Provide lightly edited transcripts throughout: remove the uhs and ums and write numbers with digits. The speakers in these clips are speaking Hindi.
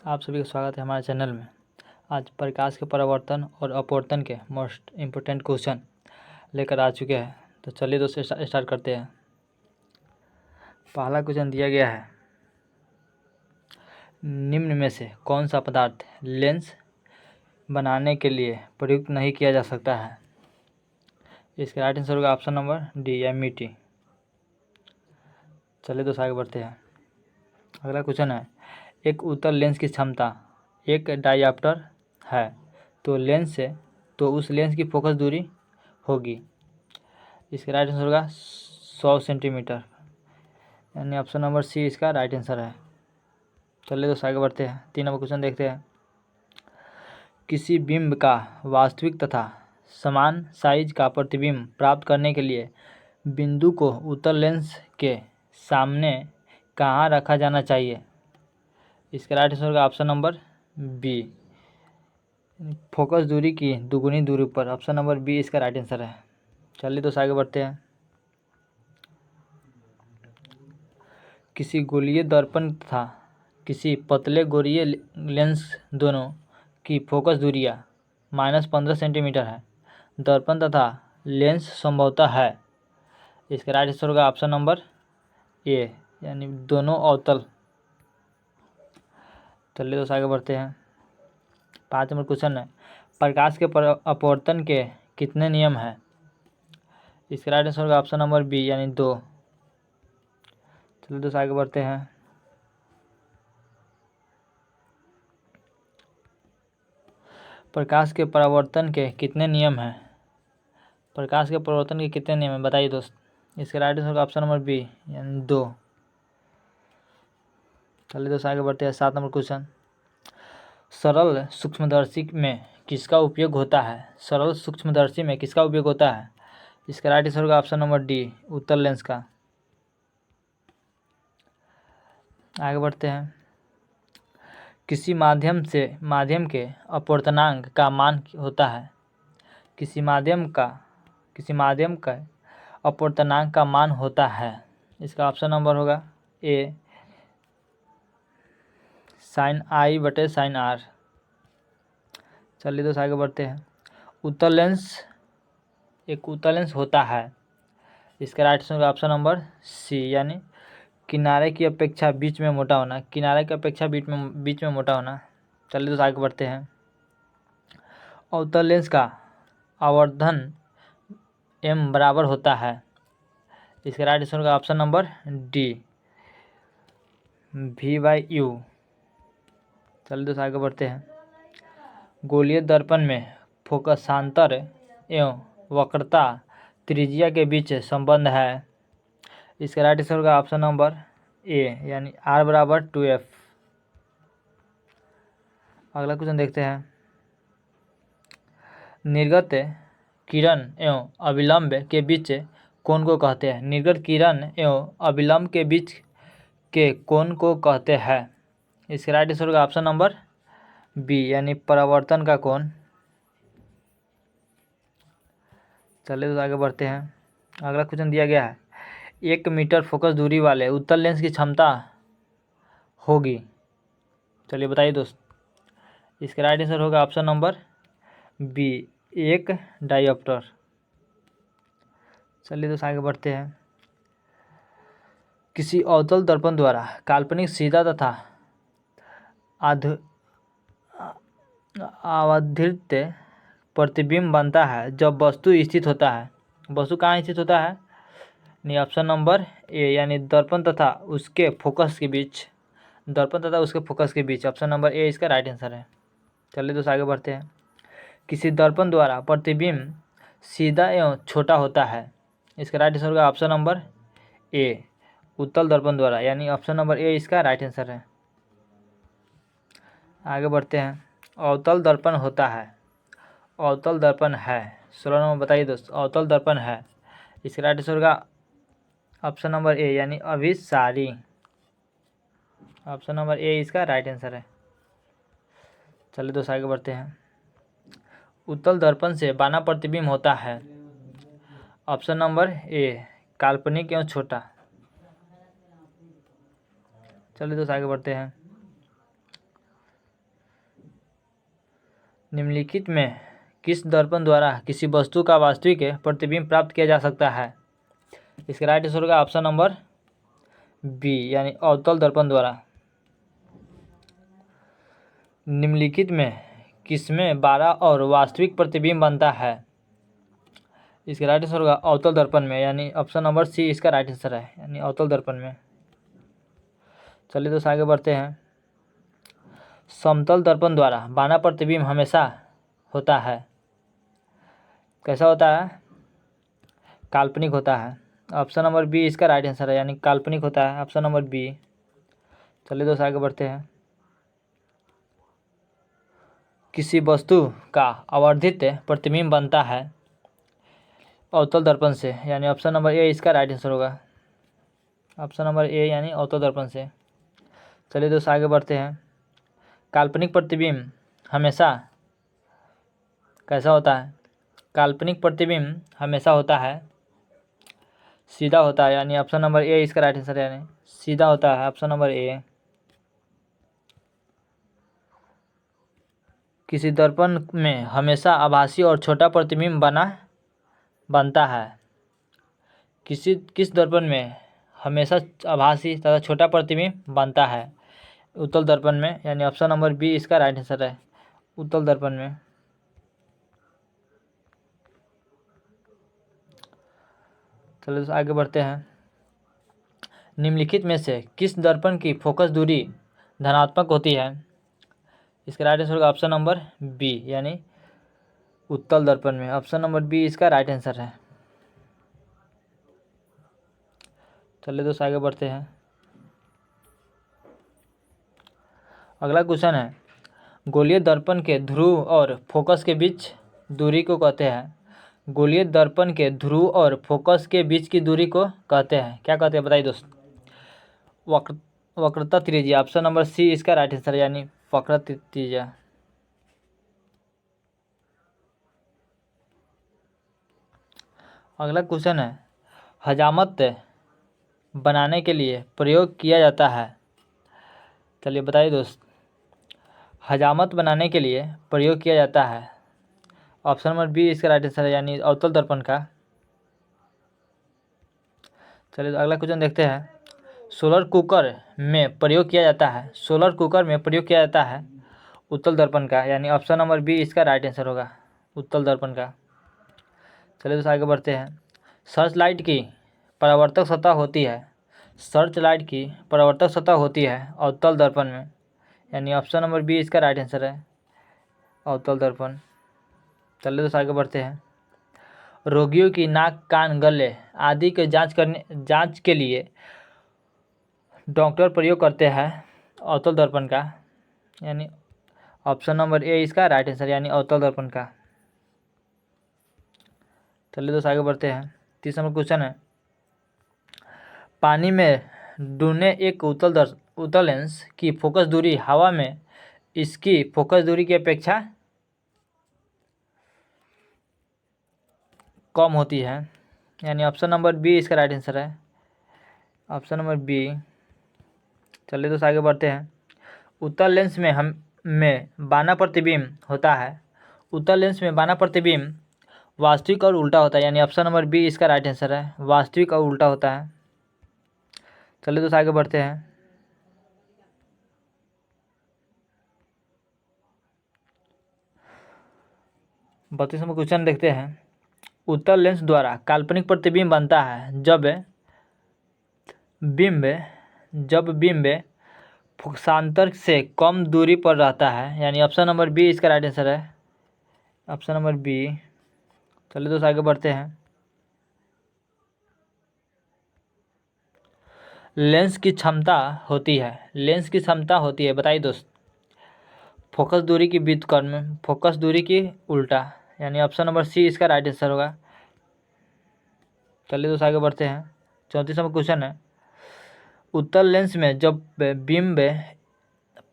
आप सभी का स्वागत है हमारे चैनल में। आज प्रकाश के परावर्तन और अपवर्तन के मोस्ट इम्पोर्टेंट क्वेश्चन लेकर आ चुके हैं। तो चलिए दोस्तों स्टार्ट करते हैं। पहला क्वेश्चन दिया गया है, निम्न में से कौन सा पदार्थ लेंस बनाने के लिए प्रयुक्त नहीं किया जा सकता है? इसका राइट आंसर होगा ऑप्शन नंबर डी या मिट्टी। चलिए दोस्तों आगे बढ़ते हैं। अगला क्वेश्चन है, एक उत्तल लेंस की क्षमता एक डायऑप्टर है तो उस लेंस की फोकस दूरी होगी। इसका राइट आंसर होगा 100 सेंटीमीटर, यानी ऑप्शन नंबर सी इसका राइट आंसर है। चलिए दोस्तों आगे बढ़ते हैं। 3 नंबर क्वेश्चन देखते हैं। किसी बिंब का वास्तविक तथा समान साइज का प्रतिबिंब प्राप्त करने के लिए बिंदु को उत्तल लेंस के सामने कहाँ रखा जाना चाहिए? इसका राइट आंसर होगा ऑप्शन नंबर बी, फोकस दूरी की दुगुनी दूरी पर। ऑप्शन नंबर बी इसका राइट आंसर है। चलिए दोस्तों आगे बढ़ते हैं। किसी गोलीय दर्पण तथा किसी पतले गोलीय लेंस दोनों की फोकस दूरियां -15 सेंटीमीटर है। दर्पण तथा लेंस संभवतः है। इसका राइट आंसर होगा ऑप्शन नंबर ए, यानी दोनों अवतल। चलिए दोस्तों आगे बढ़ते हैं। 5 नंबर क्वेश्चन है, प्रकाश के अपवर्तन के कितने नियम हैं? इसका राइट आंसर होगा ऑप्शन नंबर बी, यानी 2। चलिए दोस्तों आगे बढ़ते हैं। प्रकाश के परावर्तन के कितने नियम हैं? प्रकाश के परावर्तन के कितने नियम हैं बताइए दोस्त। इसका राइट आंसर होगा ऑप्शन नंबर बी, यानी 2। चलिए दोस्तों आगे बढ़ते हैं। 7 नंबर क्वेश्चन, सरल सूक्ष्मदर्शी में किसका उपयोग होता है? सरल सूक्ष्मदर्शी में किसका उपयोग होता है? इसका राइट आंसर होगा ऑप्शन नंबर डी, उत्तल लेंस का। आगे बढ़ते हैं। किसी माध्यम के अपवर्तनांक का मान होता है। किसी माध्यम का अपवर्तनांक का मान होता है। इसका ऑप्शन नंबर होगा ए, sin i बटे sin r। चलिए दोस्तों आगे बढ़ते हैं। एक उत्तल लेंस होता है। इसका राइट आंसर होगा ऑप्शन नंबर सी, यानी किनारे की अपेक्षा बीच में मोटा होना। बीच में मोटा होना। चलिए दोस्तों आगे बढ़ते हैं। अवतल लेंस का आवर्धन m बराबर होता है। इसका राइट आंसर होगा ऑप्शन नंबर डी, v/u। चलिए दोस्तों आगे बढ़ते हैं। गोलीय दर्पण में फोकसांतर एवं वक्रता त्रिज्या के बीच संबंध है। इसका राइट आंसर होगा ऑप्शन नंबर ए, यानी r बराबर 2f। अगला क्वेश्चन देखते हैं। निर्गत किरण एवं अभिलंब के बीच कोण को कहते हैं? निर्गत किरण एवं अभिलंब के बीच के कोण को कहते हैं। इसका राइट आंसर होगा ऑप्शन नंबर बी, यानी परावर्तन का कोण। चलिए तो आगे बढ़ते हैं। अगला क्वेश्चन दिया गया है, 1 मीटर फोकस दूरी वाले उत्तल लेंस की क्षमता होगी। चलिए बताइए दोस्त। इसका राइट आंसर होगा ऑप्शन नंबर बी, 1 डायऑप्टर। चलिए दोस्त आगे बढ़ते हैं। किसी अवतल दर्पण द्वारा काल्पनिक सीधा तथा आवर्धित प्रतिबिंब बनता है जब वस्तु स्थित होता है। वस्तु कहाँ स्थित होता है? नहीं, ऑप्शन नंबर ए, यानी दर्पण तथा उसके फोकस के बीच। ऑप्शन नंबर ए इसका राइट आंसर है। चलिए दोस्तों आगे बढ़ते हैं। किसी दर्पण द्वारा प्रतिबिंब सीधा एवं छोटा होता है। इसका राइट आंसर होगा ऑप्शन नंबर ए, उत्तल दर्पण द्वारा, यानी ऑप्शन नंबर ए इसका राइट आंसर है। आगे बढ़ते हैं। अवतल दर्पण होता है। अवतल दर्पण है। 16 नंबर बताइए दोस्त। अवतल दर्पण है। इसका राइट आंसर होगा ऑप्शन नंबर ए, यानी अभिसारी। ऑप्शन नंबर ए इसका राइट आंसर है। चलिए दोस्त आगे बढ़ते हैं। उत्तल दर्पण से बना प्रतिबिंब होता है। ऑप्शन नंबर ए, काल्पनिक एवं छोटा। चलिए दोस्त आगे बढ़ते हैं। निम्नलिखित में किस दर्पण द्वारा किसी वस्तु का वास्तविक प्रतिबिंब प्राप्त किया जा सकता है? इसका राइट आंसर होगा ऑप्शन नंबर बी यानी अवतल दर्पण द्वारा। निम्नलिखित में किसमें 12 और वास्तविक प्रतिबिंब बनता है? इसका राइट आंसर होगा अवतल दर्पण में यानी ऑप्शन नंबर सी इसका राइट आंसर है यानी अवतल दर्पण में। चलिए दोस्तों आगे बढ़ते हैं। समतल दर्पण द्वारा बना प्रतिबिंब हमेशा होता है, कैसा होता है? काल्पनिक होता है। ऑप्शन नंबर बी इसका राइट आंसर है यानी काल्पनिक होता है, ऑप्शन नंबर बी। चलिए दोस्तों आगे बढ़ते हैं। किसी वस्तु का आवर्धित प्रतिबिंब बनता है अवतल दर्पण से यानी ऑप्शन नंबर ए इसका राइट आंसर होगा, ऑप्शन नंबर ए यानी अवतल दर्पण से। चलिए दोस्तों आगे बढ़ते हैं। काल्पनिक प्रतिबिंब हमेशा कैसा होता है? काल्पनिक प्रतिबिंब हमेशा होता है सीधा होता है यानी ऑप्शन नंबर ए इसका राइट आंसर है यानी सीधा होता है, ऑप्शन नंबर ए। किसी दर्पण में हमेशा आभासी और छोटा प्रतिबिंब बनता है। किस दर्पण में हमेशा आभासी तथा छोटा प्रतिबिंब बनता है? उत्तल दर्पण में यानी ऑप्शन नंबर बी इसका राइट आंसर है, उत्तल दर्पण में। चलो आगे बढ़ते हैं। निम्नलिखित में से किस दर्पण की फोकस दूरी धनात्मक होती है? इसका राइट आंसर होगा ऑप्शन नंबर बी यानी उत्तल दर्पण में, ऑप्शन नंबर बी इसका राइट आंसर है। चलिए दोस्तों आगे बढ़ते हैं। अगला क्वेश्चन है, गोलीय दर्पण के ध्रुव और फोकस के बीच दूरी को कहते हैं? गोलीय दर्पण के ध्रुव और फोकस के बीच की दूरी को कहते हैं, क्या कहते हैं बताइए दोस्त? वक्रता त्रिज्या, ऑप्शन नंबर सी इसका राइट आंसर यानी वक्रता त्रिज्या। अगला क्वेश्चन है, हजामत बनाने के लिए प्रयोग किया जाता है? चलिए बताइए दोस्त, हजामत बनाने के लिए प्रयोग किया जाता है, ऑप्शन नंबर बी इसका राइट आंसर है यानी अवतल दर्पण का। चलिए तो अगला क्वेश्चन देखते हैं। सोलर कुकर में प्रयोग किया जाता है, सोलर कुकर में प्रयोग किया जाता है उत्तल दर्पण का यानी ऑप्शन नंबर बी इसका राइट आंसर होगा, उत्तल दर्पण का। चलिए तो आगे बढ़ते हैं। सर्च लाइट की परावर्तक सतह होती है, सर्च लाइट की परावर्तक सतह होती है अवतल दर्पण में यानी ऑप्शन नंबर बी इसका राइट आंसर है, अवतल दर्पण। चलिए तो आगे बढ़ते हैं। रोगियों की नाक, कान, गले आदि के जांच के लिए डॉक्टर प्रयोग करते हैं अवतल दर्पण का यानी ऑप्शन नंबर ए इसका राइट आंसर यानी अवतल दर्पण का। चलिए दोस्तों आगे बढ़ते हैं। 30 नंबर क्वेश्चन है, पानी में डूबने एक उत्तल लेंस की फोकस दूरी हवा में इसकी फोकस दूरी की अपेक्षा कम होती है यानी ऑप्शन नंबर बी इसका राइट आंसर है, ऑप्शन नंबर बी। चलिए दोस्तों आगे बढ़ते हैं। उत्तल लेंस में बाना प्रतिबिंब होता है, उत्तल लेंस में बाना प्रतिबिंब वास्तविक और उल्टा होता है यानी ऑप्शन नंबर बी इसका राइट आंसर है, वास्तविक और उल्टा होता है। चलिए दोस्तों आगे बढ़ते हैं। बत्तीस नंबर क्वेश्चन देखते हैं। उत्तल लेंस द्वारा काल्पनिक प्रतिबिंब बनता है जब बिंब फोकसांतर से कम दूरी पर रहता है यानी ऑप्शन नंबर बी इसका राइट आंसर है, ऑप्शन नंबर बी। चलिए दोस्तों आगे बढ़ते हैं। लेंस की क्षमता होती है बताइए दोस्त? फोकस दूरी की व्युत्क्रम में फोकस दूरी की उल्टा यानी ऑप्शन नंबर सी इसका राइट आंसर होगा। चलिए दोस्तों आगे बढ़ते हैं। 34 नंबर क्वेश्चन है, उत्तल लेंस में जब बिंब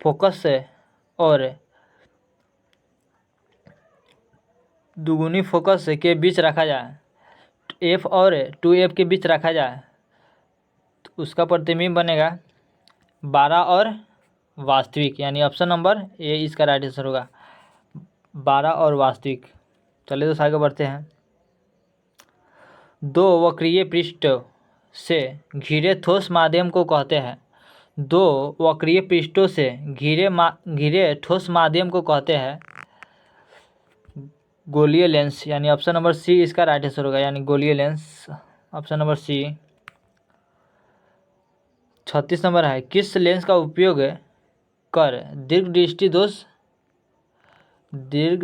फोकस और दुगुनी फोकस के बीच रखा जाए, एफ और 2f के बीच रखा जाए तो उसका प्रतिबिंब बनेगा 12 और वास्तविक यानी ऑप्शन नंबर ए इसका राइट आंसर होगा, 12 और वास्तविक। चलिए तो आगे बढ़ते हैं। दो वक्रीय पृष्ठ से घिरे ठोस माध्यम को कहते हैं। दो वक्रीय पृष्ठों से घिरे ठोस माध्यम को कहते हैं गोलीय लेंस, यानी ऑप्शन नंबर सी इसका राइट आंसर होगा, यानी गोलीय lens, option number C. 36 number है, किस लेंस का उपयोग कर दीर्घ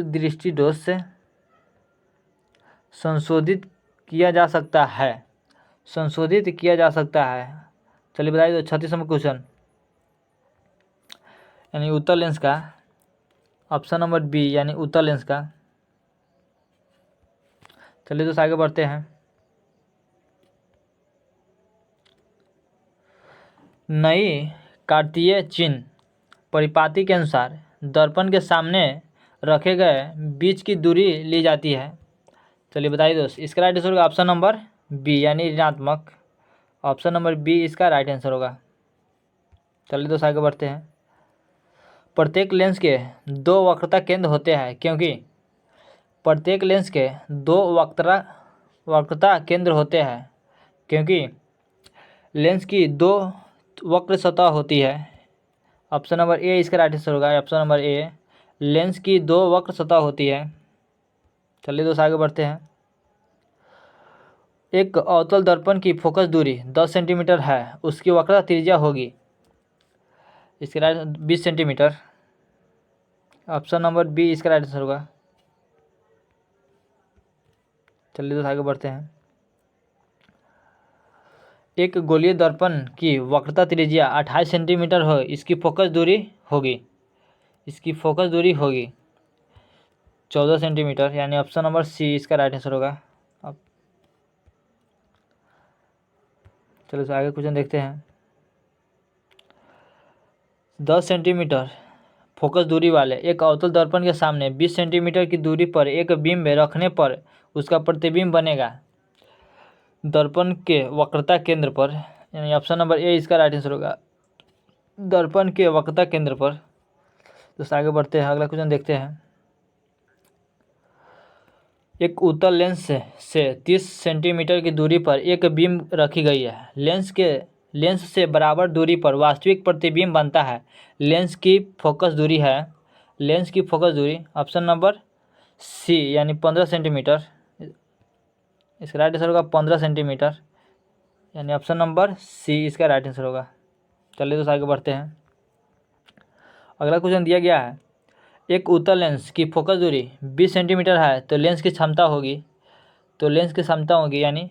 दृष्टि दोष से संशोधित किया जा सकता है? चलिए बताइए तो 36 नंबर क्वेश्चन, यानी उत्तर लेंस का, ऑप्शन नंबर बी यानी उत्तर लेंस का। चलिए दोस्तों आगे बढ़ते हैं। नई कार्तीय चिन्ह परिपाटी के अनुसार दर्पण के सामने रखे गए बीच की दूरी ली जाती है। चलिए बताइए दोस्त, इसका राइट आंसर होगा ऑप्शन नंबर बी यानी ऋणात्मक, ऑप्शन नंबर बी इसका राइट आंसर होगा। चलिए दोस्त आगे बढ़ते हैं। प्रत्येक लेंस के दो वक्रता केंद्र होते हैं क्योंकि प्रत्येक लेंस के दो वक्रता केंद्र होते हैं क्योंकि लेंस की दो वक्र सतह होती है। ऑप्शन नंबर ए इसका राइट आंसर होगा, ऑप्शन नंबर ए, लेंस की दो वक्र सतह होती है। चलिए दोस्त आगे बढ़ते हैं। एक अवतल दर्पण की फोकस दूरी 10 सेंटीमीटर है, उसकी वक्रता त्रिज्या होगी, इसके right 20 centimetre, option number B इसका राइट आंसर होगा। चलिए दोस्त आगे बढ़ते हैं। एक गोलीय दर्पण की वक्रता त्रिज्या 28 सेंटीमीटर हो, इसकी फोकस दूरी होगी 14 सेंटीमीटर, यानी ऑप्शन नंबर सी इसका राइट आंसर होगा। अब चलो आगे क्वेश्चन देखते हैं। 10 सेंटीमीटर फोकस दूरी वाले एक अवतल दर्पण के सामने 20 सेंटीमीटर की दूरी पर एक बिंब रखने पर उसका प्रतिबिंब बनेगा दर्पण के वक्रता केंद्र पर, यानी ऑप्शन नंबर ए इसका राइट आंसर होगा, दर्पण के वक्रता केंद्र पर। तो आगे बढ़ते हैं, अगला क्वेश्चन देखते हैं। एक उत्तल लेंस से 30 सेंटीमीटर की दूरी पर एक बीम रखी गई है। लेंस से बराबर दूरी पर वास्तविक प्रतिबिंब बनता है। लेंस की फोकस दूरी ऑप्शन नंबर सी यानी 15 सेंटीमीटर, इसका राइट आंसर होगा 15 सेंटीमीटर, यानी ऑप्शन नंबर सी इसका राइट आंसर होगा। चलिए दोस्तों आगे बढ़ते हैं। अगला क्वेश्चन दिया गया है, एक उत्तल लेंस की फोकस दूरी 20 सेंटीमीटर है तो लेंस की क्षमता होगी यानी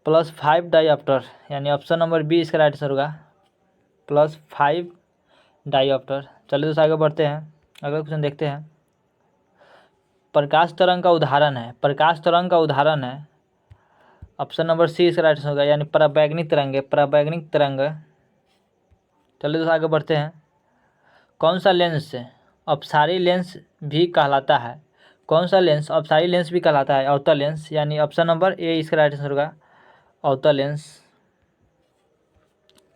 +5 डाईऑप्टर, यानी ऑप्शन नंबर बी इसका राइट आंसर होगा, +5 डाईऑप्टर। चलिए दोस्तों आगे बढ़ते हैं, अगला क्वेश्चन देखते हैं। प्रकाश तरंग का उदाहरण है, ऑप्शन नंबर सी इसका राइट आंसर होगा, यानी पराबैंगनी तरंग। चलिए दोस्तों आगे बढ़ते हैं। कौन सा लेंस अपसारी लेंस भी कहलाता है? अवतल लेंस, यानी ऑप्शन नंबर ए इसका राइट आंसर होगा, अवतल लेंस।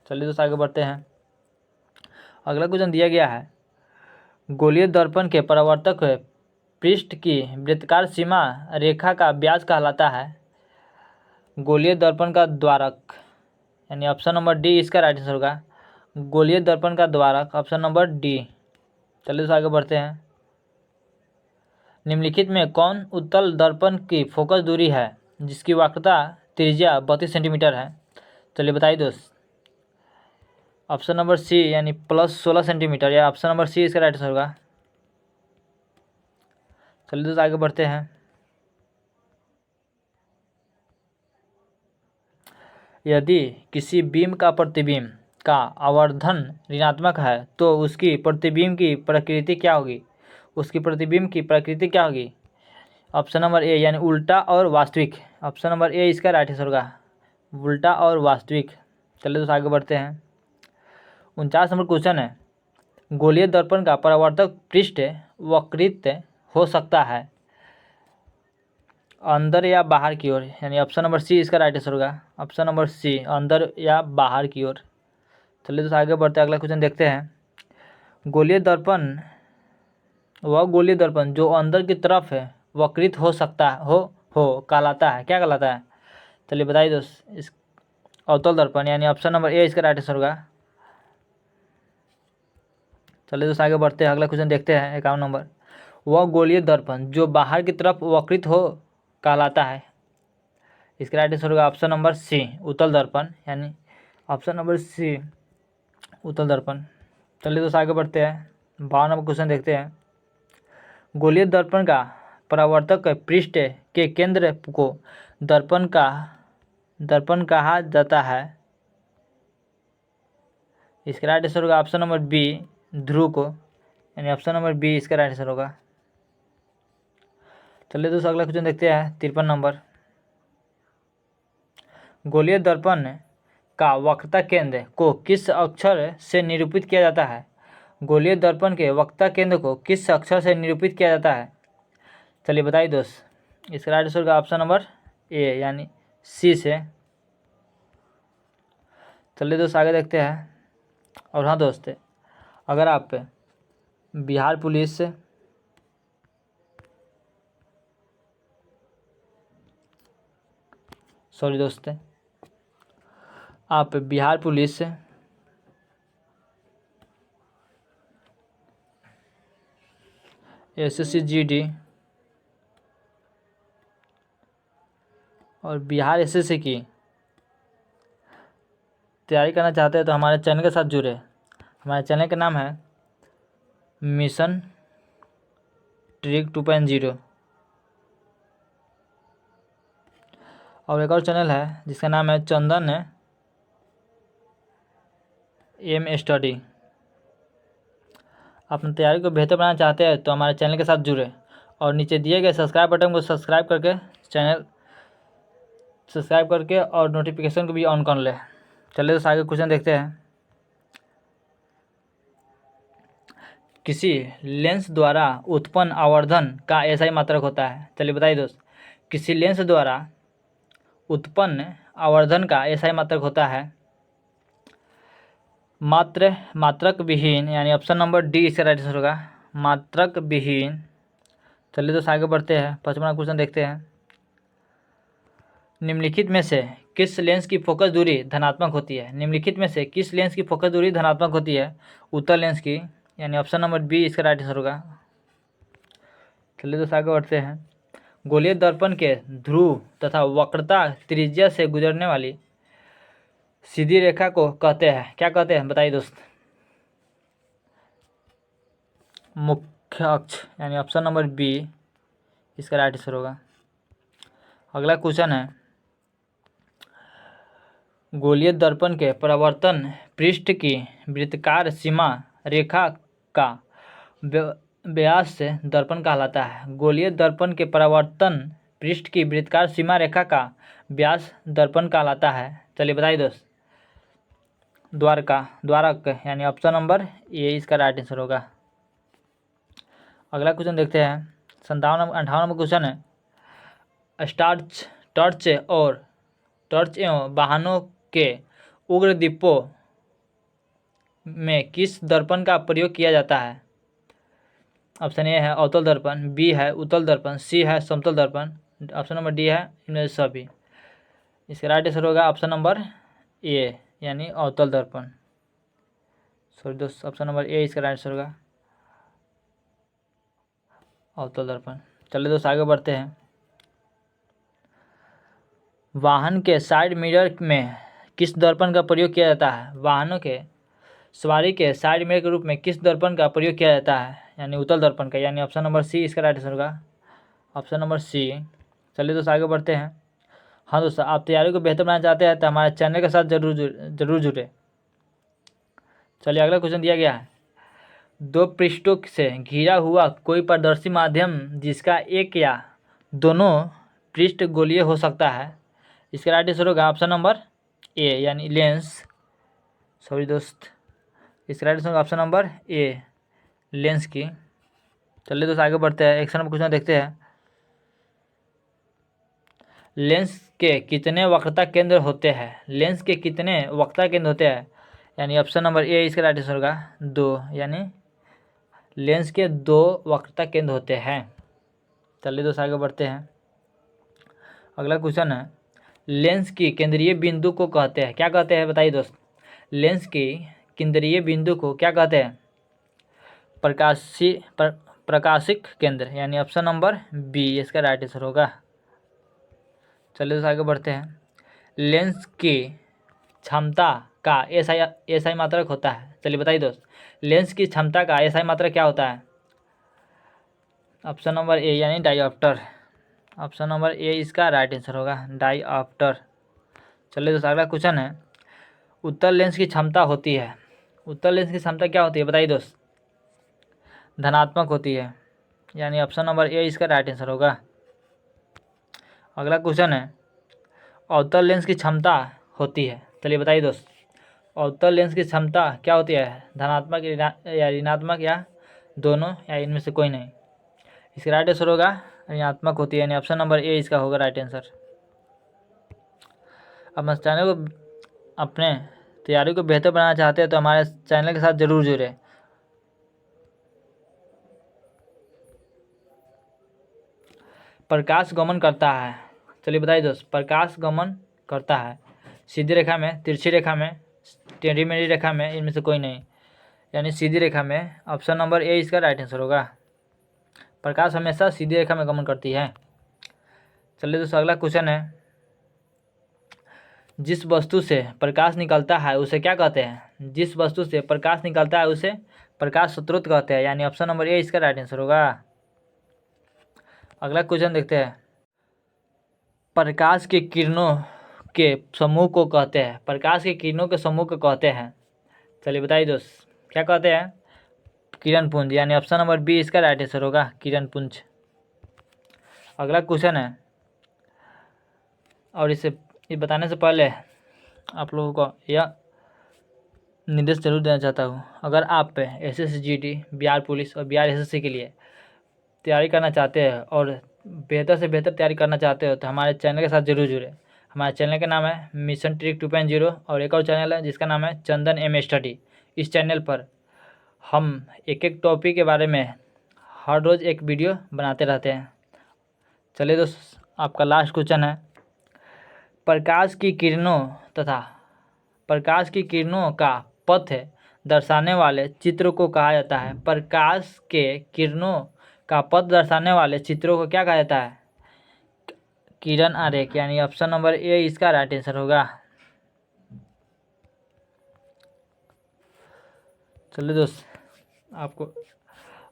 चलिए दोस्तों आगे बढ़ते हैं। अगला क्वेश्चन दिया गया है, गोलीय दर्पण के परावर्तक पृष्ठ की वृत्ताकार सीमा रेखा का व्यास कहलाता है गोलीय दर्पण का द्वारक, यानी ऑप्शन नंबर डी इसका राइट आंसर होगा, गोलीय दर्पण का द्वारक, ऑप्शन नंबर डी। चलिए दोस्तों आगे बढ़ते हैं। निम्नलिखित में कौन उत्तल दर्पण की फोकस दूरी है जिसकी वक्रता त्रिज्या 32 सेंटीमीटर है? चलिए बताइए दोस्त, ऑप्शन नंबर सी यानी +16 सेंटीमीटर, या ऑप्शन नंबर सी इसका राइट आंसर होगा। चलिए दोस्त आगे बढ़ते हैं। यदि किसी बीम का प्रतिबिंब का आवर्धन ऋणात्मक है तो उसकी प्रतिबिंब की प्रकृति क्या होगी? ऑप्शन नंबर ए यानी उल्टा और वास्तविक, ऑप्शन नंबर ए इसका राइट आंसर होगा, उल्टा और वास्तविक। चलिए दोस्तों आगे बढ़ते हैं। 49 नंबर क्वेश्चन है, गोलीय दर्पण का परावर्तक पृष्ठ वक्रित हो सकता है अंदर या बाहर की ओर, यानी ऑप्शन नंबर सी इसका राइट आंसर होगा, ऑप्शन नंबर सी, अंदर या बाहर की ओर। चलिए दोस्तों आगे बढ़ते हैं, अगला क्वेश्चन देखते हैं। गोलीय दर्पण वह गोलीय दर्पण जो अंदर की तरफ है वक्रित हो सकता हो कहलाता है, क्या कहलाता है? चलिए बताइए दोस्त। इस अवतल दर्पण यानी ऑप्शन नंबर ए इसका राइट आंसर होगा। चलिए दोस्त आगे बढ़ते हैं, अगला क्वेश्चन देखते हैं 51 नंबर। वह गोलीय दर्पण जो बाहर की तरफ वक्रित हो कहलाता है। इसका राइट आंसर होगा ऑप्शन नंबर सी उत्तल दर्पण, यानी ऑप्शन नंबर सी उत्तल दर्पण। चलिए दोस्त आगे बढ़ते हैं, 52 नंबर क्वेश्चन देखते हैं। गोलीय दर्पण का परावर्तक पृष्ठ के केंद्र को दर्पण कहा जाता है। इसका राइट आंसर होगा ऑप्शन नंबर बी ध्रुव को, यानी ऑप्शन नंबर बी इसका राइट आंसर होगा। चलिए दोस्तों अगला क्वेश्चन देखते हैं 53 नंबर। गोलीय दर्पण का वक्रता केंद्र को किस अक्षर से निरूपित किया जाता है? गोलीय दर्पण के वक्रता केंद्र को किस अक्षर से निरूपित किया जाता है? चलिए बताइए दोस्त। इसका राइट आंसर होगा ऑप्शन नंबर ए यानी सी से। चलिए दोस्त आगे देखते हैं। और हाँ दोस्त, अगर आप बिहार पुलिस सॉरी दोस्त, आप बिहार पुलिस एसएससी जीडी और बिहार एसएससी की तैयारी करना चाहते हैं तो हमारे चैनल के साथ जुड़े। हमारे चैनल का नाम है मिशन ट्रिक 2.0 और एक और चैनल है जिसका नाम है चंदन एम स्टडी। अपनी तैयारी को बेहतर बनाना चाहते हैं तो हमारे चैनल के साथ जुड़े और नीचे दिए गए सब्सक्राइब बटन को सब्सक्राइब करके और नोटिफिकेशन को भी ऑन कर ले। चलिए तो आगे क्वेश्चन देखते हैं। किसी लेंस द्वारा उत्पन्न आवर्धन का ऐसा ही मात्रक होता है। चलिए बताइए दोस्त। किसी लेंस द्वारा उत्पन्न आवर्धन का ऐसा ही मात्रक होता है मात्रक विहीन, यानी ऑप्शन नंबर डी इसका राइट आंसर होगा, मात्रक विहीन। चलिए दोस्त आगे बढ़ते हैं, 55वां क्वेश्चन देखते हैं। निम्नलिखित में से किस लेंस की फोकस दूरी धनात्मक होती है? निम्नलिखित में से किस लेंस की फोकस दूरी धनात्मक होती है? उत्तल लेंस की, यानी ऑप्शन नंबर बी इसका राइट आंसर होगा। चलिए दोस्त आगे बढ़ते हैं। गोलीय दर्पण के ध्रुव तथा वक्रता त्रिज्या से गुजरने वाली सीधी रेखा को कहते हैं, क्या कहते हैं? बताइए दोस्त। मुख्य अक्ष, यानी ऑप्शन नंबर बी इसका राइट आंसर होगा। अगला क्वेश्चन है, गोलीय दर्पण के परावर्तन पृष्ठ की वृत्ताकार सीमा रेखा का व्यास से दर्पण कहलाता है। गोलीय दर्पण के परावर्तन पृष्ठ की वृत्ताकार सीमा रेखा का व्यास दर्पण कहलाता है। चलिए बताइए दोस्त। द्वारक, यानी ऑप्शन नंबर ए इसका राइट आंसर होगा। अगला क्वेश्चन देखते हैं 58 नंबर क्वेश्चन है। टॉर्च एवं वाहनों के उग्र दीपों में किस दर्पण का प्रयोग किया जाता है? ऑप्शन ए है अवतल दर्पण, बी है उत्तल दर्पण, सी है समतल दर्पण, ऑप्शन नंबर डी है इनमें से सभी। इसका राइट आंसर होगा ऑप्शन नंबर ए यानी अवतल दर्पण। सॉरी दोस्त, ऑप्शन नंबर ए इसका राइट आंसर होगा, अवतल दर्पण। चलिए दोस्त आगे बढ़ते हैं। वाहन के साइड मिरर में किस दर्पण का प्रयोग किया जाता है? वाहनों के सवारी के साइड मिरर के रूप में किस दर्पण का प्रयोग किया जाता है? यानी उत्तल दर्पण का, यानी ऑप्शन नंबर सी इसका राइट आंसर होगा, ऑप्शन नंबर सी। चलिए दोस्त आगे बढ़ते हैं। हाँ दोस्तों, आप तैयारी को बेहतर बनाना चाहते हैं तो हमारे चैनल के साथ जरूर जुड़े। चलिए अगला क्वेश्चन दिया गया है। दो पृष्ठों से घिरा हुआ कोई पारदर्शी माध्यम जिसका एक या दोनों पृष्ठ गोलीय हो सकता है। इसका राइट आंसर होगा ऑप्शन नंबर ए यानी लेंस। सॉरी दोस्त, इसका राइट आंसर होगा ऑप्शन नंबर ए लेंस की। चलिए दोस्त आगे बढ़ते हैं। 1 नंबर क्वेश्चन देखते हैं। लेंस के कितने वक्रता केंद्र होते हैं? लेंस के कितने वक्रता केंद्र होते हैं? यानी ऑप्शन नंबर ए इसका राइट आंसर होगा 2, यानी लेंस के दो वक्रता केंद्र होते हैं। चलिए दोस्त आगे बढ़ते हैं। अगला क्वेश्चन है, लेंस की केंद्रीय बिंदु को कहते हैं, क्या कहते हैं बताइए दोस्त। लेंस की केंद्रीय बिंदु को क्या कहते हैं? प्रकाशिक केंद्र, यानी ऑप्शन नंबर बी इसका राइट आंसर होगा। चलिए दोस्त आगे बढ़ते हैं। लेंस की क्षमता का एसआई मात्रक होता है। चलिए बताइए दोस्त, लेंस की क्षमता का एसआई मात्रक क्या होता है? ऑप्शन नंबर ए यानी डायऑप्टर। ऑप्शन नंबर ए इसका राइट आंसर होगा, डायऑप्टर। चलिए दोस्त अगला क्वेश्चन है, उत्तल लेंस की क्षमता होती है। उत्तल लेंस की क्षमता क्या होती है बताइए दोस्त? धनात्मक होती है, यानी ऑप्शन नंबर ए इसका राइट आंसर होगा। अगला क्वेश्चन है, अवतल लेंस की क्षमता होती है। चलिए बताइए दोस्त, अवतल लेंस की क्षमता क्या होती है? धनात्मक या ऋणात्मक या दोनों या इनमें से कोई नहीं? इसका राइट आंसर होगा ऋणात्मक होती है, यानी ऑप्शन नंबर ए इसका होगा राइट आंसर। अब इस चैनल को अपने तैयारी को बेहतर बनाना चाहते हैं तो हमारे चैनल के साथ जरूर जुड़े। प्रकाश गमन करता है। चलिए बताइए दोस्त, प्रकाश गमन करता है सीधी रेखा में, तिरछी रेखा में, टेढ़ी मेढ़ी रेखा में, इनमें से कोई नहीं, यानी सीधी रेखा में। ऑप्शन नंबर ए इसका राइट आंसर होगा। प्रकाश हमेशा सीधी रेखा में गमन करती है। चलिए दोस्तों अगला क्वेश्चन है, जिस वस्तु से प्रकाश निकलता है उसे क्या कहते हैं? जिस वस्तु से प्रकाश निकलता है उसे प्रकाश स्रोत कहते हैं, यानी ऑप्शन नंबर ए इसका राइट आंसर होगा। अगला क्वेश्चन देखते हैं, प्रकाश के किरणों के समूह को कहते हैं। प्रकाश के किरणों के समूह को कहते हैं। चलिए बताइए दोस्त, क्या कहते हैं? किरण पुंज, यानी ऑप्शन नंबर बी इसका राइट आंसर होगा, किरण पुंज। अगला क्वेश्चन है, और ये बताने से पहले आप लोगों को यह निर्देश जरूर देना चाहता हूँ, अगर आप SSGD, बिहार पुलिस और बिहार SSC के लिए तैयारी करना चाहते हैं और बेहतर से बेहतर तैयारी करना चाहते हो तो हमारे चैनल के साथ जरूर जुड़े। हमारे चैनल का नाम है मिशन ट्रिक 2.0 और एक और चैनल है जिसका नाम है चंदन M स्टडी। इस चैनल पर हम एक एक टॉपिक के बारे में हर रोज़ एक वीडियो बनाते रहते हैं। चलिए दोस्त आपका लास्ट क्वेश्चन है, प्रकाश की किरणों का पथ दर्शाने वाले चित्र को कहा जाता है। प्रकाश के किरणों का पथ दर्शाने वाले चित्रों को क्या कहा जाता है? किरण आरेख, यानी ऑप्शन नंबर ए इसका राइट आंसर होगा। चलिए दोस्त आपको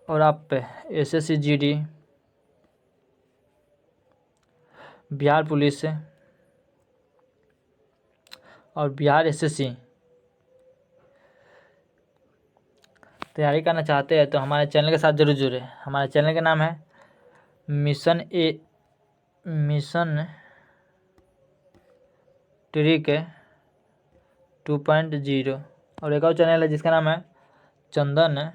और आप पे SSCGD, बिहार पुलिस से और बिहार SSC तैयारी करना चाहते हैं तो हमारे चैनल के साथ जरूर जुड़े। हमारे चैनल का नाम है मिशन ट्रिक 2.0 और एक और चैनल है जिसका नाम है चंदन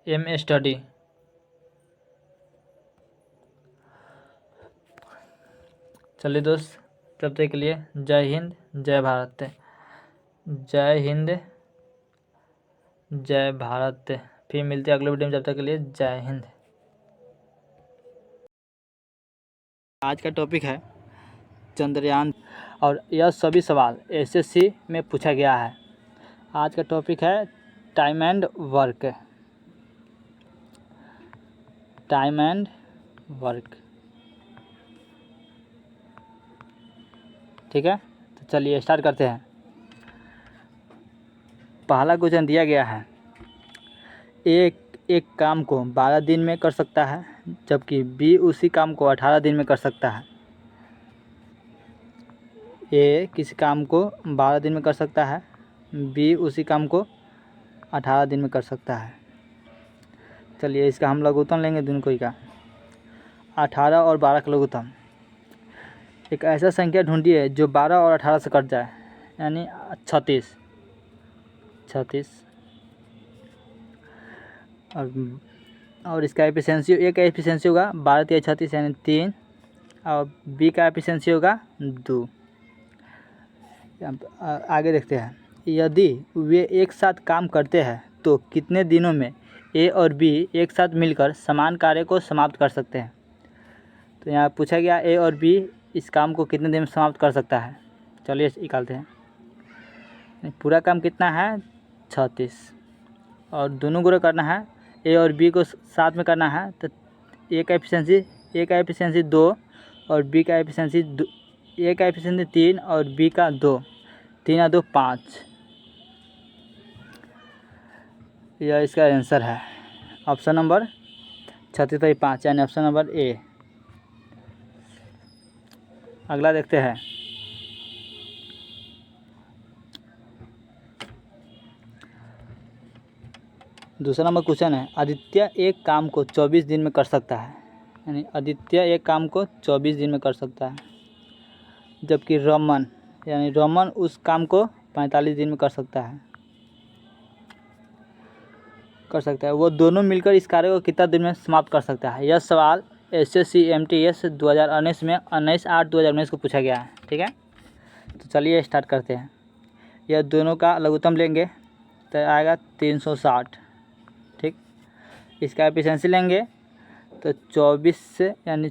M स्टडी। चलिए दोस्त तब तक के लिए जय हिंद जय भारत। जय हिंद जय भारत। फिर मिलते हैं अगले वीडियो में, जब तक के लिए जय हिंद। आज का टॉपिक है चंद्रयान और यह सभी सवाल SSC में पूछा गया है। आज का टॉपिक है टाइम एंड वर्क। ठीक है, तो चलिए स्टार्ट करते हैं। पहला क्वेश्चन दिया गया है, एक काम को 12 दिन में कर सकता है जबकि B उसी काम को 18 दिन में कर सकता है। A किसी काम को 12 दिन में कर सकता है, B उसी काम को 18 दिन में कर सकता है। चलिए इसका हम लघुत्तम लेंगे दोनों कोई का, 18 और 12 का लघुत्तम। एक ऐसा संख्या ढूंढिए जो 12 और 18 से कट जाए, यानी 36। और इसका एफिशिएंसी, ए का एफिशिएंसी होगा 12 × 36 यानी 3 और B का एफिशिएंसी होगा 2। आगे देखते हैं, यदि वे एक साथ काम करते हैं तो कितने दिनों में ए और बी एक साथ मिलकर समान कार्य को समाप्त कर सकते हैं। तो यहाँ पूछा गया ए और बी इस काम को कितने दिन में समाप्त कर सकता है। चलिए निकालते हैं। पूरा काम कितना है 36 और दोनों गुणा करना है। ए और बी को साथ में करना है तो ए का एफिशिएंसी 2 और बी का एफिशिएंसी ए का एफिशिएंसी 3 और बी का 2, 3 और 2 5। यह इसका आंसर है ऑप्शन नंबर 36/5 यानी ऑप्शन नंबर ए। अगला देखते हैं। दूसरा नंबर क्वेश्चन है आदित्य एक काम को 24 दिन में कर सकता है। यानी आदित्य एक काम को 24 दिन में कर सकता है, जबकि रमन उस काम को 45 दिन में कर सकता है। वो दोनों मिलकर इस कार्य को कितना दिन में समाप्त कर सकता है। यह सवाल SSC MTS 2019 में 19/8/2019 को पूछा गया है। ठीक है, तो चलिए स्टार्ट करते हैं। यह दोनों का लघुत्तम लेंगे तो आएगा 360। ठीक, इसका एफिशिएंसी लेंगे तो 24 से, यानी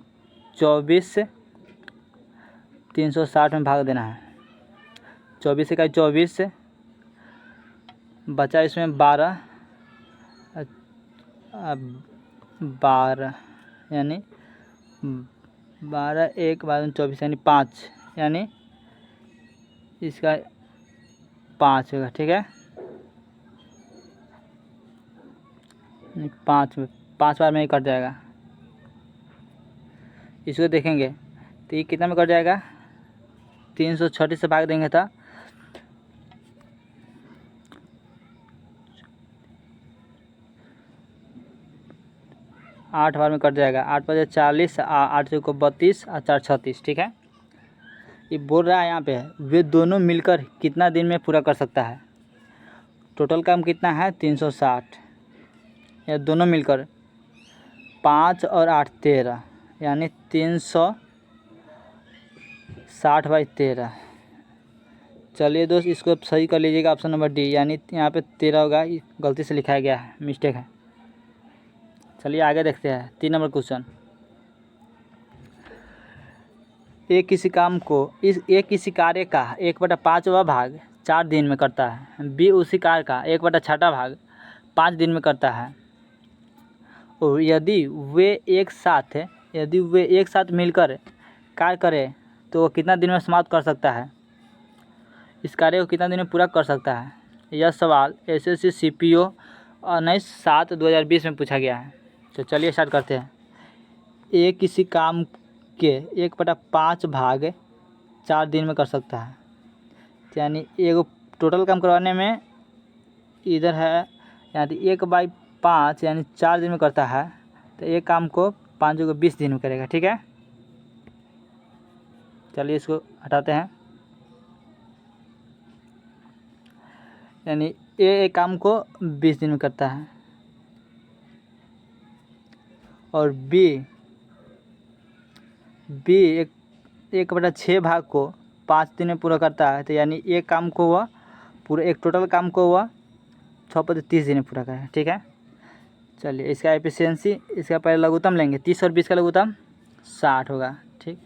24 से 360 में भाग देना है। 24 से का 24 से बचा इसमें 12 यानी 12 1 12 24 यानी 5, यानी इसका 5 होगा। ठीक है, 5 बार में ही कट जाएगा। इसको देखेंगे तो ये कितना में कट जाएगा। 336 से भाग देंगे था 8 बार में कट जाएगा। 8 बजे 40, 8 से को 32 और 4 36। ठीक है, ये बोल रहा है यहाँ पे वे दोनों मिलकर कितना दिन में पूरा कर सकता है। टोटल काम कितना है 360, या दोनों मिलकर 5 और 8 13, यानी 360/13। चलिए दोस्त, इसको सही कर लीजिएगा ऑप्शन नंबर डी, यानी यहाँ पे 13 होगा, गलती से लिखाया गया है, मिस्टेक है। चलिए आगे देखते हैं। 3 नंबर क्वेश्चन। एक किसी कार्य का 1/5वां भाग 4 दिन में करता है। बी उसी कार्य का 1/6वां भाग 5 दिन में करता है। और यदि वे एक साथ मिलकर कार्य करें तो वह कितना दिन में समाप्त कर सकता है। इस कार्य को कितना दिन में पूरा कर सकता है। यह सवाल SSC CPO 19/7/2020 में पूछा गया है। तो चलिए स्टार्ट करते हैं। एक किसी काम के 1/5 भाग 4 दिन में कर सकता है, यानी एक टोटल काम करवाने में इधर है, यानी 1/5 यानी 4 दिन में करता है, तो एक काम को 5 को 20 दिन में करेगा। ठीक है, चलिए इसको हटाते हैं। यानी एक काम को 20 दिन में करता है और बी 1/6 भाग को 5 दिन में पूरा करता है, तो यानी एक काम को वह पूरा एक टोटल काम को वह 6/30 दिन में पूरा करेगा। ठीक है, चलिए इसका एफिशिएंसी, इसका पहले लघुत्तम लेंगे। 30 और 20 का लघुत्तम 60 होगा। ठीक,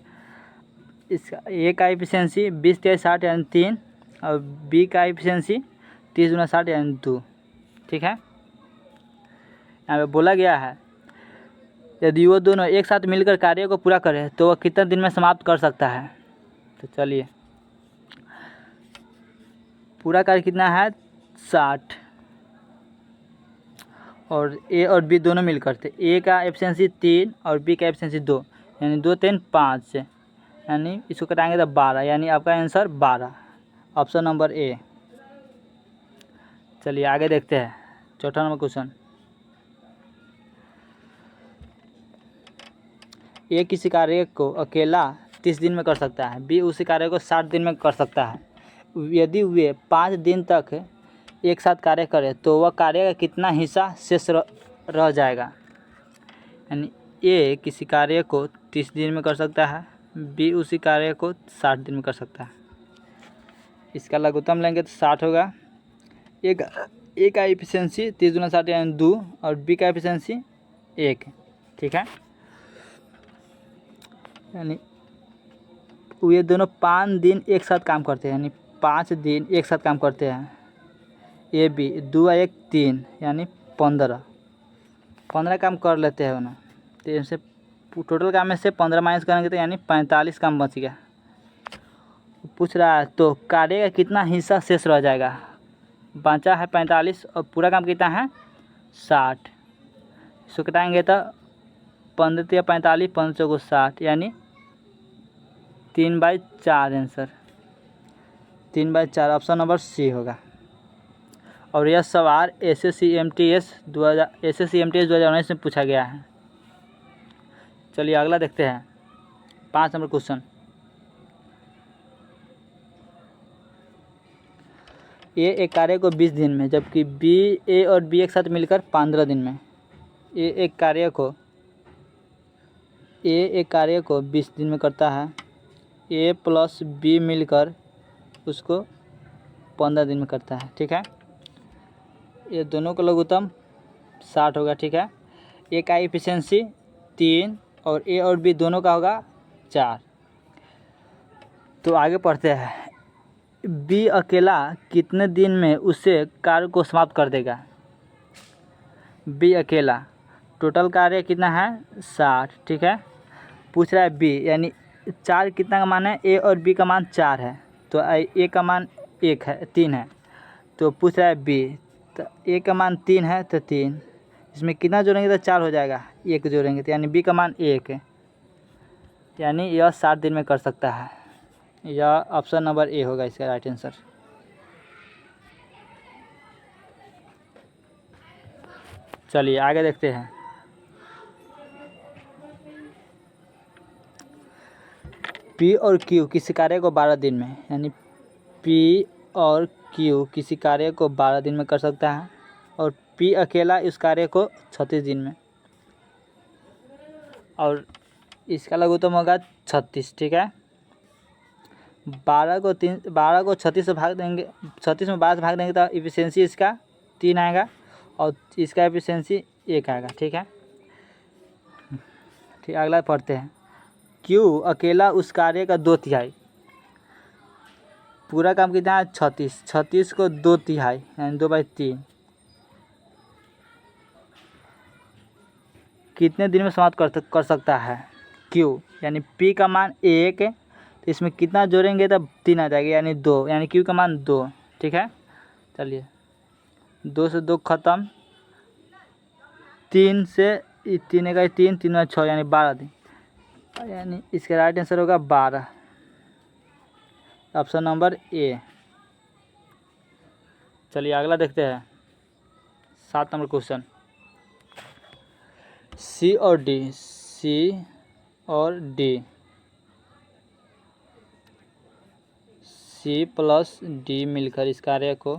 इसका ए का एफिशिएंसी 20 × 60 यानी 3 और बी का एफिशिएंसी 30 × 60 यानी 2। ठीक है, यहाँ पे बोला गया है यदि वो दोनों एक साथ मिलकर कार्य को पूरा करें तो वह कितने दिन में समाप्त कर सकता है। तो चलिए, पूरा कार्य कितना है 60 और ए और बी दोनों मिलकर थे। ए का एफिशिएंसी 3 और बी का एफिशिएंसी 2, यानी 2 3 5, यानी इसको कटाएंगे तो 12, यानी आपका आंसर 12, ऑप्शन नंबर ए। चलिए आगे देखते हैं। 4था नंबर क्वेश्चन। ए किसी कार्य को अकेला 30 दिन में कर सकता है। बी उसी कार्य को 60 दिन में कर सकता है। यदि वे 5 दिन तक एक साथ कार्य करें तो वह कार्य का कितना हिस्सा शेष रह जाएगा। यानी ए किसी कार्य को 30 दिन में कर सकता है, बी उसी कार्य को 60 दिन में कर सकता है। इसका लघुत्तम लेंगे तो 60 होगा। ए का एफिशिएंसी 30 गुना 60 यानी 2 और बी का एफिशिएंसी 1, ठीक है। यानी ये दोनों 5 दिन एक साथ काम करते हैं, यानी 5 दिन एक साथ काम करते हैं। ए बी 2 1 3 यानी 15 काम कर लेते हैं उन्हें। तो इनसे टोटल काम में से 15 माइनस करेंगे तो यानी 45 काम बच गया। पूछ रहा है तो कार्य का कितना हिस्सा शेष रह जाएगा। बचा है 45 और पूरा काम कितना है 60। इसको घटाएंगे तो 15 या 45 5 को 60 यानी 3/4 आंसर 3/4 ऑप्शन नंबर सी होगा। और यह सवाल SSC/MTS 2019 में पूछा गया है। चलिए अगला देखते हैं 5 नंबर क्वेश्चन। ए एक कार्य को 20 दिन में जबकि ए और बी एक साथ मिलकर 15 दिन में। ए एक कार्य को 20 दिन में करता है। ए प्लस बी मिलकर उसको 15 दिन में करता है, ठीक है। ये दोनों का लघुत्तम 60 होगा, ठीक है। ए का एफिशिएंसी 3 और ए और बी दोनों का होगा 4। तो आगे पढ़ते हैं। बी अकेला कितने दिन में उसे कार्य को समाप्त कर देगा। बी अकेला टोटल कार्य कितना है 60, ठीक है। पूछ रहा है बी यानी 4 कितना का मान है, ए और बी का मान 4 है तो ए का मान 3 है। तो पूछ रहा है बी तो ए का मान 3 है तो 3 इसमें कितना जोड़ेंगे तो 4 हो जाएगा, 1 जोड़ेंगे तो यानी बी का मान 1 है, यानी यह 60 दिन में कर सकता है। यह ऑप्शन नंबर ए होगा इसका राइट आंसर। चलिए आगे देखते हैं। पी और क्यू किसी कार्य को 12 दिन में, यानी पी और क्यू किसी कार्य को 12 दिन में कर सकता है और पी अकेला इस कार्य को 36 दिन में। और इसका लघुत्तम होगा 36, ठीक है। 12 को 36 से भाग देंगे, 36 में 12 से भाग देंगे तो एफिशिएंसी इसका 3 आएगा और इसका एफिशिएंसी 1 आएगा, ठीक है। ठीक, अगला पढ़ते हैं। क्यू अकेला उस कार्य का 2/3, पूरा काम कितना है 36 को 2/3 यानी 2/3 कितने दिन में समाप्त कर सकता है क्यू, यानी पी का मान 1 तो इसमें कितना जोड़ेंगे तब 3 आ जाएगा यानी 2, यानी क्यू का मान 2, ठीक है। चलिए 2 से 2 खत्म, 3 से 3 का 3 3 में 6 यानी 12 दिन, यानी इसका राइट आंसर होगा 12, ऑप्शन नंबर ए। चलिए अगला देखते हैं 7 नंबर क्वेश्चन। सी और सी प्लस डी मिलकर इस कार्य को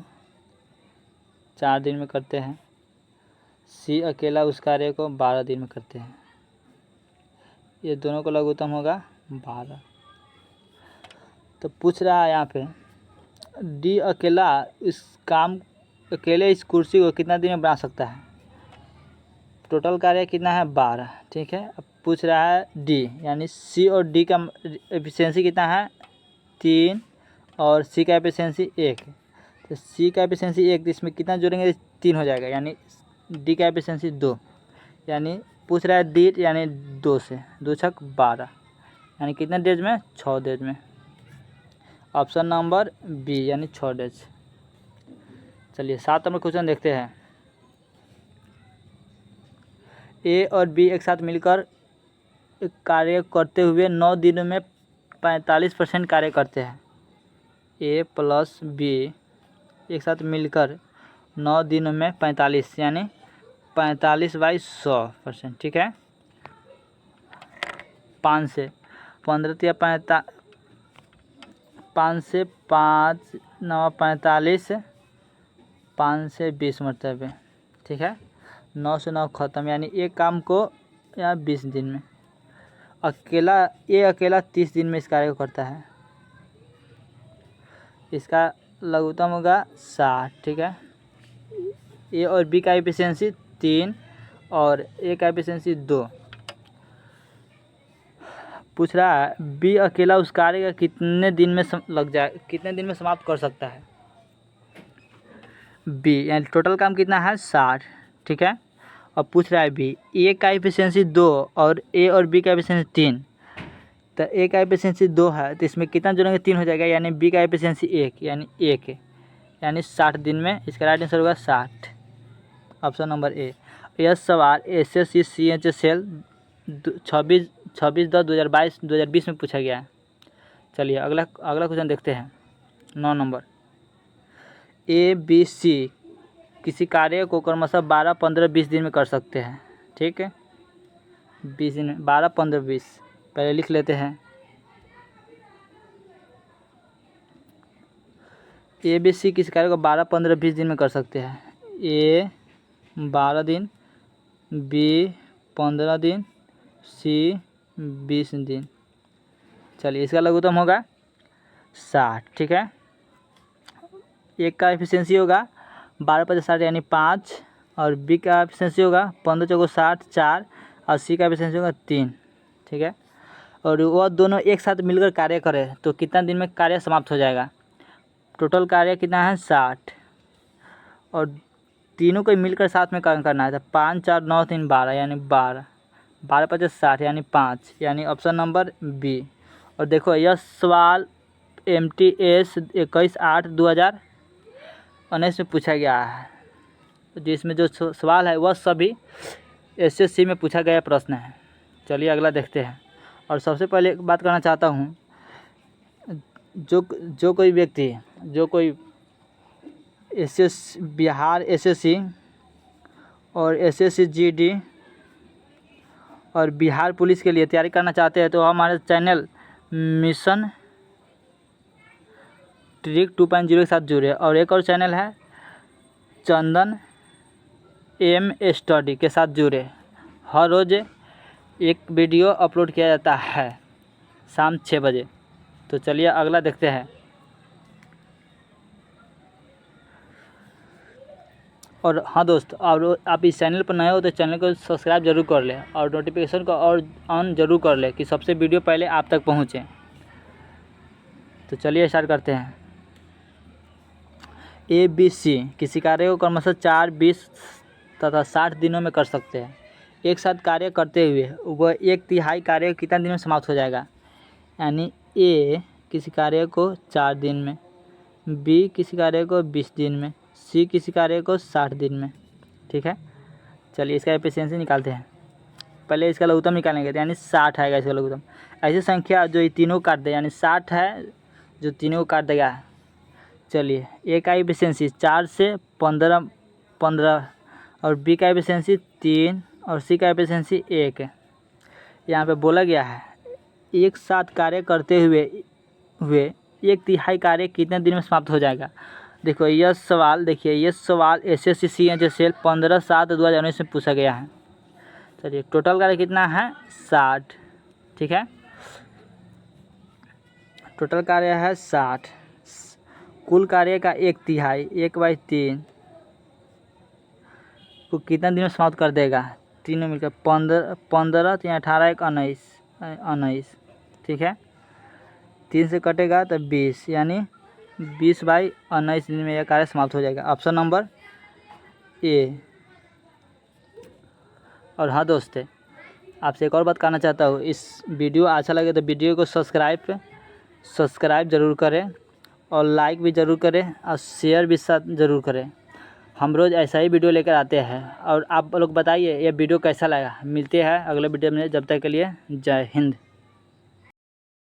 4 दिन में करते हैं। सी अकेला उस कार्य को 12 दिन में करते हैं। ये दोनों का लघुत्तम होगा 12। तो पूछ रहा है यहाँ पे डी अकेले इस कुर्सी को कितना दिन में बना सकता है। टोटल कार्य कितना है 12, ठीक है। अब पूछ रहा है डी यानी सी और डी का एफिशिएंसी कितना है 3 और सी का एफिशिएंसी 1। तो सी का एफिशिएंसी 1 तो इसमें कितना जोड़ेंगे 3 हो जाएगा, यानी डी का एफिशिएंसी 2, यानी पूछ रहा है डी यानी 2 से 2 छक 12 यानी कितने डेज में 6 डेज में, ऑप्शन नंबर बी यानी 6 डेज। चलिए 7 नंबर क्वेश्चन देखते हैं। ए और बी एक साथ मिलकर कार्य करते हुए 9 दिनों में 45% कार्य करते हैं। ए प्लस बी एक साथ मिलकर 9 दिनों में 45 यानी 45/100%, ठीक है। 5 से 15 या 5 से 5 9 45 5 से 20 मरतबे, ठीक है। 9 से 9 ख़त्म यानी एक काम को या 20 दिन में। अकेला 30 दिन में इस कार्य को करता है। इसका लघुत्तम होगा 60। ठीक है, ए और बी का एफिशिएंसी 3 और ए का एफिशिएंसी 2। पूछ रहा है बी अकेला उस कार्य का कितने दिन में कितने दिन में समाप्त कर सकता है। बी यानी टोटल काम कितना है 60। ठीक है, और पूछ रहा है बी ए का एफिशिएंसी 2 और ए और बी का एफिशिएंसी 3। तो ए का एफिशिएंसी 2 है तो इसमें कितना जोड़ेंगे 3 हो जाएगा, यानी बी का एफिशिएंसी 1 यानी 1 यानी 60 दिन में। इसका राइट आंसर होगा 60, ऑप्शन नंबर ए। यह सवाल SSC CHSL 26/10/2022 में पूछा गया है। चलिए अगला क्वेश्चन देखते हैं। 9 नंबर, ABC किसी कार्य को क्रमशः 12, 15, 20 दिन में कर सकते हैं। ठीक है, 20 दिन में 12, 15, 20 पहले लिख लेते हैं। ABC किसी कार्य को 12, 15, 20 दिन में कर सकते हैं। A 12 दिन, B 15 दिन, C 20 दिन। चलिए इसका लघुत्तम होगा 60। ठीक है, एक का एफिशिएंसी होगा 12, 50, 60 यानी 5 और बी का एफिशिएंसी होगा 15, 4, 60 4 और सी का एफिशिएंसी होगा 3। ठीक है, और वह दोनों एक साथ मिलकर कार्य करें तो कितना दिन में कार्य समाप्त हो जाएगा। टोटल कार्य कितना है 60 और तीनों को मिलकर साथ में काम करना है तो 5, 4, 9, 3, 12 यानी 12, 12, 50, 60 यानी 5 यानी ऑप्शन नंबर बी। और देखो यह सवाल MTS 21/8/2019 में पूछा गया है, जिसमें जो सवाल है वह सभी SSC में पूछा गया प्रश्न है। चलिए अगला देखते हैं। और सबसे पहले एक बात करना चाहता हूँ, जो कोई व्यक्ति जो कोई बिहार SSC और SSC GD और बिहार पुलिस के लिए तैयारी करना चाहते हैं तो हमारे चैनल मिशन ट्रिक 2.0 के साथ जुड़े। और एक और चैनल है चंदन M स्टडी के साथ जुड़े। हर रोज़ एक वीडियो अपलोड किया जाता है शाम 6 बजे। तो चलिए अगला देखते हैं। और हाँ दोस्त, और आप इस चैनल पर नए हो तो चैनल को सब्सक्राइब जरूर कर लें और नोटिफिकेशन को और ऑन जरूर कर लें कि सबसे वीडियो पहले आप तक पहुँचे। तो चलिए स्टार्ट करते हैं। ABC किसी कार्य को क्रमशः 4, 20 तथा 60 दिनों में कर सकते हैं। एक साथ कार्य करते हुए वह 1/3 कार्य कितना दिन में समाप्त हो जाएगा, यानी A किसी कार्य को 4 दिन में, B किसी कार्य को 20 दिन में, C किसी कार्य को 60 दिन में। ठीक है, चलिए इसका एफिशिएंसी निकालते हैं। पहले इसका लघुत्तम निकालेंगे तो यानी 60 आएगा इसका लघुत्तम। ऐसी संख्या जो ये तीनों काट दे, यानी 60 है जो तीनों को काट देगा। चलिए ए का एफिशिएंसी 4 से 15 और बी का एफिशिएंसी 3 और सी का एफिशिएंसी 1 है। यहाँ पे बोला गया है एक साथ कार्य करते हुए 1/3 कार्य कितने दिन में समाप्त हो जाएगा। देखो यह सवाल SSC CHSL 15/7/2019 में पूछा गया है। चलिए टोटल कार्य कितना है 60। ठीक है, टोटल कार्य है 60। कुल कार्य का 1/3 1/3 को कितना दिन में समाप्त कर देगा, तीनों मिलकर 15 3 18 1 19। ठीक है, 3 से कटेगा तो 20 यानी 20/19 दिन में यह कार्य समाप्त हो जाएगा, ऑप्शन नंबर ए। और हाँ दोस्त, आपसे एक और बात कहना चाहता हूँ, इस वीडियो अच्छा लगे तो वीडियो को सब्सक्राइब ज़रूर करें और लाइक भी ज़रूर करें और शेयर भी साथ ज़रूर करें। हम रोज़ ऐसा ही वीडियो लेकर आते हैं और आप लोग बताइए ये वीडियो कैसा लगा। मिलते हैं अगले वीडियो में, जब तक के लिए जय हिंद।